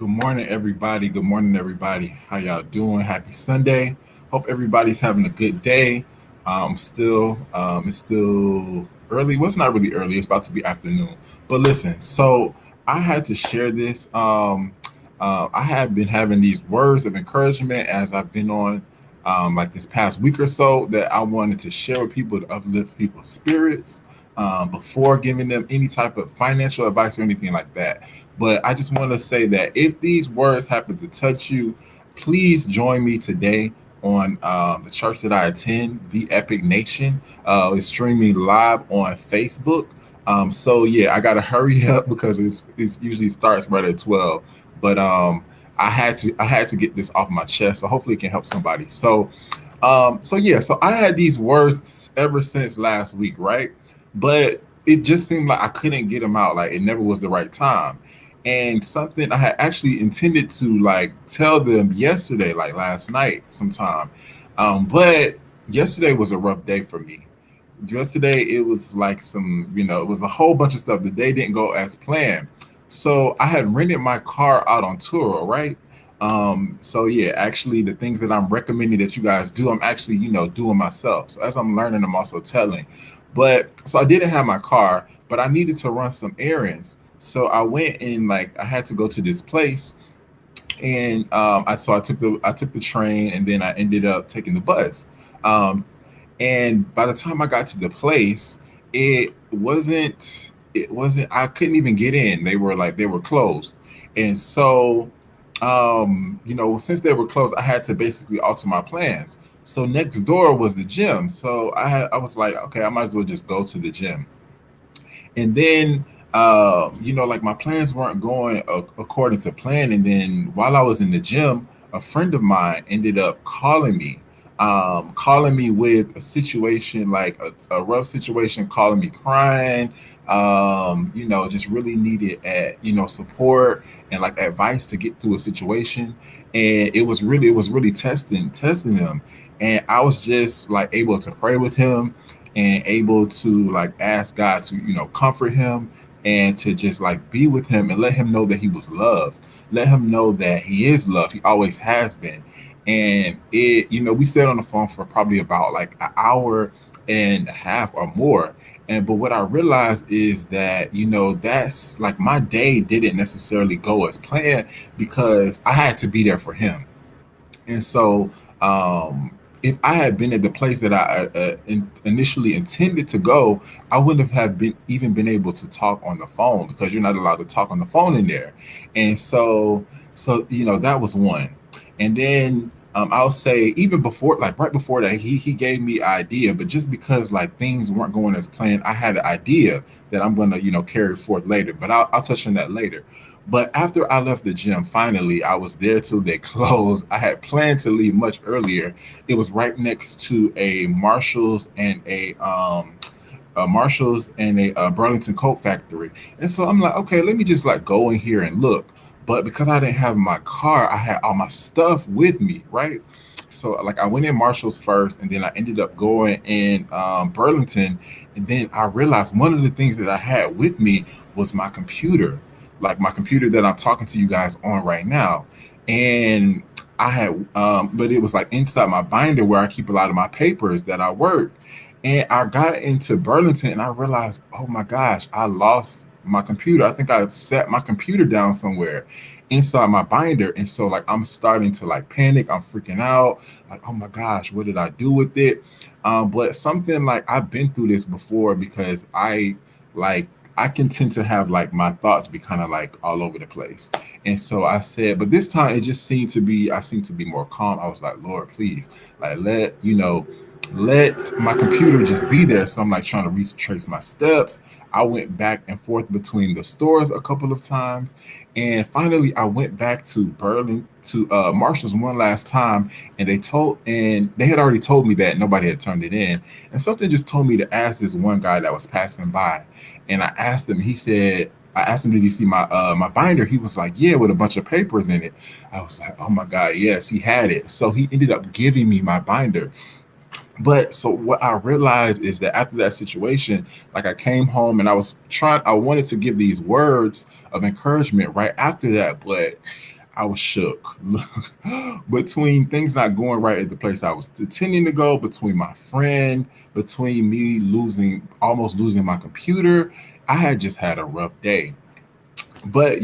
Good morning, everybody. Good morning, everybody. How y'all doing? Happy Sunday. Hope everybody's having a good day. It's still early. Well, it's not really early. It's about to be afternoon. But listen, so I had to share this. I have been having these words of encouragement as I've been on like this past week or so that I wanted to share with people to uplift people's spirits before giving them any type of financial advice or anything like that. But I just want to say that if these words happen to touch you, please join me today on the church that I attend, the Epic Nation. It's streaming live on Facebook. So yeah, I gotta hurry up because it's usually starts right at 12. But I had to get this off my chest. So hopefully it can help somebody. So yeah, so I had these words ever since last week, right? But it just seemed like I couldn't get them out. Like it never was the right time. And something I had actually intended to like tell them yesterday, like last night sometime. But yesterday was a rough day for me. Yesterday it was like it was a whole bunch of stuff. The day didn't go as planned. So I had rented my car out on Turo, right? So yeah, actually the things that I'm recommending that you guys do, I'm actually, doing myself. So as I'm learning, I'm also telling. But so I didn't have my car, but I needed to run some errands. So I went and like I had to go to this place, and I took the train, and then I ended up taking the bus. Um, and by the time I got to the place, it wasn't I couldn't even get in. They were closed. And so since they were closed, I had to basically alter my plans. So next door was the gym. So I was like, okay, I might as well just go to the gym. And then like my plans weren't going according to plan. And then while I was in the gym, a friend of mine ended up calling me with a situation, like a rough situation, calling me crying, just really needed support and like advice to get through a situation. And it was really testing him. And I was just like able to pray with him and able to like ask God to, comfort him and to just like be with him and let him know that he was loved. Let him know that he is loved. He always has been. And we stayed on the phone for probably about like an hour and a half or more. And but what I realized is that, that's like my day didn't necessarily go as planned because I had to be there for him. And so, um, if I had been at the place that I initially intended to go, I wouldn't have been even been able to talk on the phone because you're not allowed to talk on the phone in there. And so that was one. And then I'll say even before, like right before that, he gave me an idea, but just because like things weren't going as planned, I had an idea that I'm gonna carry forth later. But I'll touch on that later. But after I left the gym, finally, I was there till they closed. I had planned to leave much earlier. It was right next to a Marshalls and a Burlington Coat Factory. And so I'm like, okay, let me just like go in here and look. But because I didn't have my car, I had all my stuff with me, right? So like I went in Marshalls first, and then I ended up going in Burlington, and then I realized one of the things that I had with me was my computer, like my computer that I'm talking to you guys on right now, and but it was like inside my binder where I keep a lot of my papers that I work. And I got into Burlington and I realized, oh my gosh, I lost my computer. I think I set my computer down somewhere inside my binder. And so like I'm starting to like panic. I'm freaking out. Like, oh my gosh, what did I do with it? But something like I've been through this before because like I can tend to have like my thoughts be kind of like all over the place. And so I said, but this time it just seemed to be I seemed to be more calm. I was like, Lord, please, like let my computer just be there. So I'm like trying to retrace my steps. I went back and forth between the stores a couple of times. And finally I went back to Berlin to Marshall's one last time, and they had already told me that nobody had turned it in. And something just told me to ask this one guy that was passing by. And I asked him, I asked him, did he see my binder? He was like, yeah, with a bunch of papers in it. I was like, oh my God, yes, he had it. So he ended up giving me my binder. But so what I realized is that after that situation, like I came home and I wanted to give these words of encouragement right after that, but I was shook. Between things not going right at the place I was intending to go, between my friend, between me almost losing my computer, I had just had a rough day. But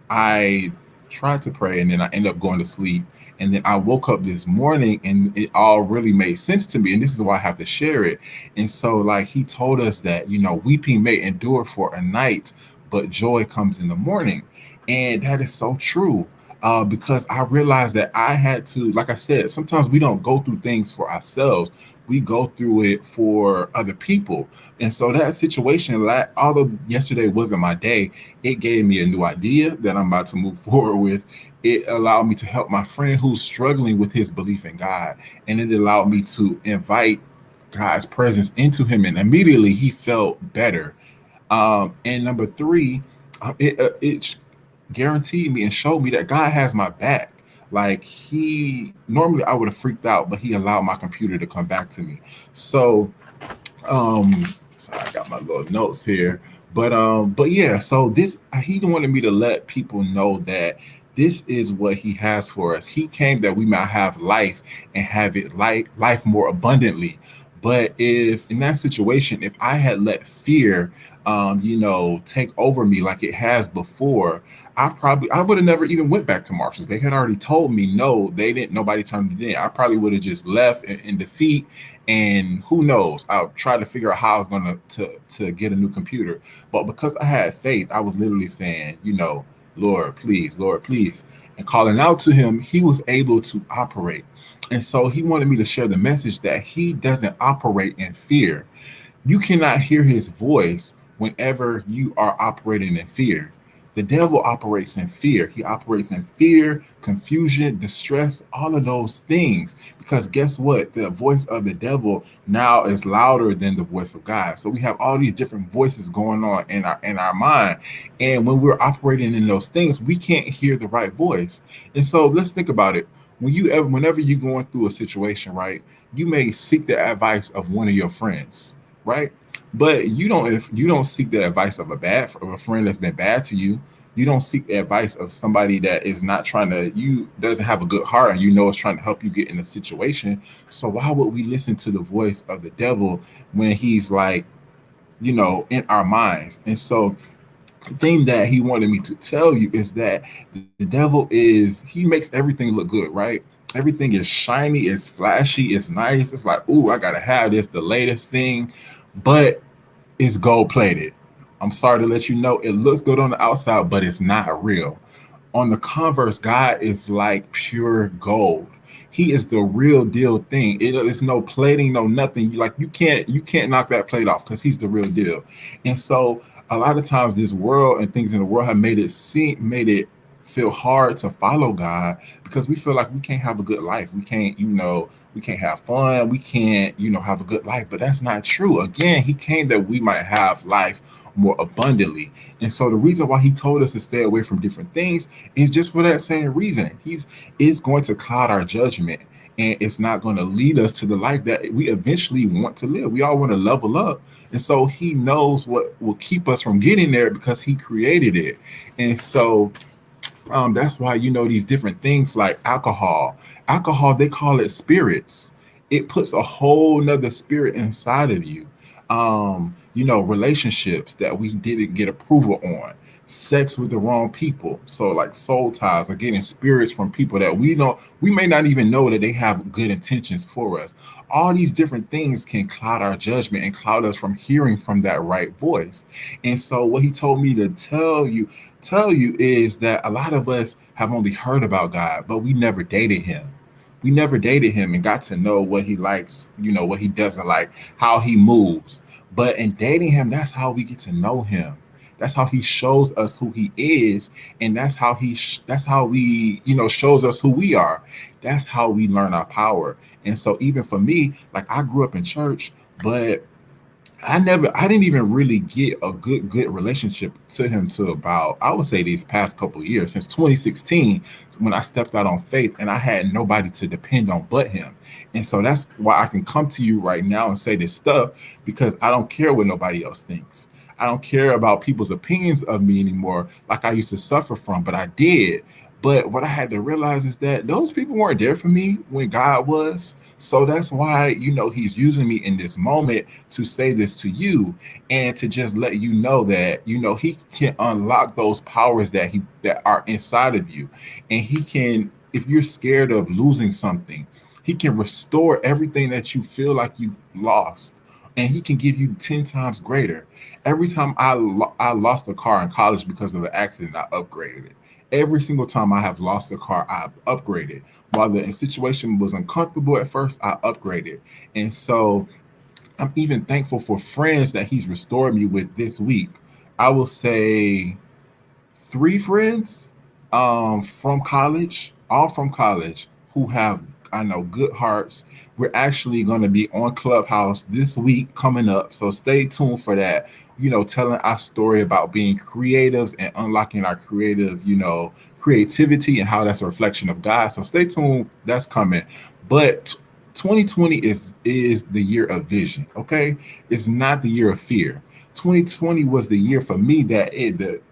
I tried to pray and then I ended up going to sleep. And then I woke up this morning and it all really made sense to me. And this is why I have to share it. And so, like, he told us that, weeping may endure for a night, but joy comes in the morning. And that is so true. Because I realized that I had to, like I said, sometimes we don't go through things for ourselves, we go through it for other people. And so that situation, although yesterday wasn't my day, it gave me a new idea that I'm about to move forward with. It allowed me to help my friend who's struggling with his belief in God. And it allowed me to invite God's presence into him. And immediately he felt better. And number three, it guaranteed me and showed me that God has my back. Like, he normally I would have freaked out, but he allowed my computer to come back to me. So um, sorry, I got my little notes here. But yeah, so this he wanted me to let people know that this is what he has for us. He came that we might have life and have it life more abundantly. But if in that situation, if I had let fear take over me like it has before, I would have never even went back to Marshalls. They had already told me no, they didn't. Nobody turned it in. I probably would have just left in defeat, and who knows? I'll try to figure out how I was going to get a new computer. But because I had faith, I was literally saying, Lord, please, and calling out to him. He was able to operate, and so he wanted me to share the message that he doesn't operate in fear. You cannot hear his voice whenever you are operating in fear. The devil operates in fear. He operates in fear, confusion, distress, all of those things. Because guess what? The voice of the devil now is louder than the voice of God. So we have all these different voices going on in our mind. And when we're operating in those things, we can't hear the right voice. And so let's think about it. Whenever you're going through a situation, right, you may seek the advice of one of your friends, right? But you don't if you don't seek the advice of a friend that's been bad to you. You don't seek the advice of somebody that is not trying to you doesn't have a good heart and is trying to help you get in a situation. So why would we listen to the voice of the devil when he's like, in our minds? And so the thing that he wanted me to tell you is that the devil he makes everything look good, right? Everything is shiny, it's flashy, it's nice. It's like, ooh, I gotta have this, the latest thing, but it's gold plated. I'm sorry to let you know, it looks good on the outside, but it's not real. On the converse, God is like pure gold. He is the real deal thing. It's no plating, no nothing. You can't knock that plate off because he's the real deal. And so a lot of times this world and things in the world have made it feel hard to follow God because we feel like we can't have a good life. We can't have fun. We can't, have a good life. But that's not true. Again, he came that we might have life more abundantly. And so the reason why he told us to stay away from different things is just for that same reason. It's going to cloud our judgment, and it's not going to lead us to the life that we eventually want to live. We all want to level up. And so he knows what will keep us from getting there because he created it. And so that's why these different things like alcohol they call it spirits. It puts a whole nother spirit inside of you. Relationships that we didn't get approval on, sex with the wrong people, so like soul ties or getting spirits from people that we may not even know that they have good intentions for us. All these different things can cloud our judgment and cloud us from hearing from that right voice. And so what he told me to tell you is that a lot of us have only heard about God, but we never dated him. We never dated him and got to know what he likes, what he doesn't like, how he moves. But in dating him, that's how we get to know him. That's how he shows us who he is, and that's how we, shows us who we are. That's how we learn our power. And so even for me, like I grew up in church, but I didn't even really get a good relationship to him till about, I would say, these past couple of years, since 2016, when I stepped out on faith and I had nobody to depend on but him. And so that's why I can come to you right now and say this stuff, because I don't care what nobody else thinks. I don't care about people's opinions of me anymore, like I used to suffer from, but I did. But what I had to realize is that those people weren't there for me when God was. So that's why, he's using me in this moment to say this to you, and to just let you know that, he can unlock those powers that are inside of you. And he can, if you're scared of losing something, he can restore everything that you feel like you lost. And he can give you 10 times greater. Every time I lost a car in college because of an accident, I upgraded it. Every single time I have lost a car, I've upgraded. While the situation was uncomfortable at first, I upgraded. And so I'm even thankful for friends that he's restored me with this week. I will say three friends from college, all from college, who have, I know, good hearts. We're actually going to be on Clubhouse this week coming up. So stay tuned for that. Telling our story about being creatives and unlocking our creative, creativity, and how that's a reflection of God. So stay tuned. That's coming. But 2020 is the year of vision. Okay, it's not the year of fear. 2020 was the year for me that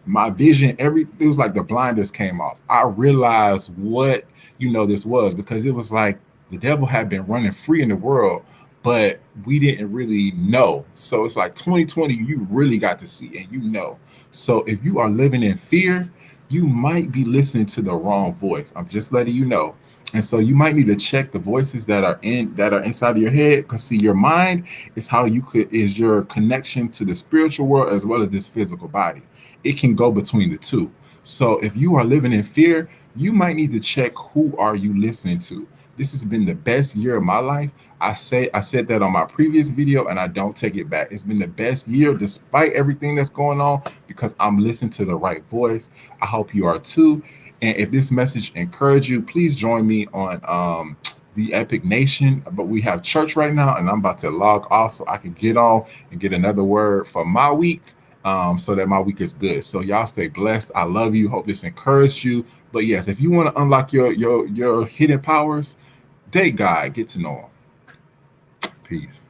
my vision, it was like the blinders came off. I realized what this was, because it was like the devil had been running free in the world, but we didn't really know. So it's like 2020, you really got to see, and So if you are living in fear, you might be listening to the wrong voice. I'm just letting you know. And so you might need to check the voices that are inside of your head, because see, your mind is your connection to the spiritual world as well as this physical body. It can go between the two. So if you are living in fear, you might need to check, who are you listening to. This has been the best year of my life. I said that on my previous video, and I don't take it back. It's been the best year despite everything that's going on, because I'm listening to the right voice. I hope you are too. And if this message encouraged you, please join me on the Epic Nation. But we have church right now, and I'm about to log off so I can get on and get another word for my week, so that my week is good. So y'all stay blessed. I love you. Hope this encouraged you. But yes, if you want to unlock your hidden powers, date God, get to know him. Peace.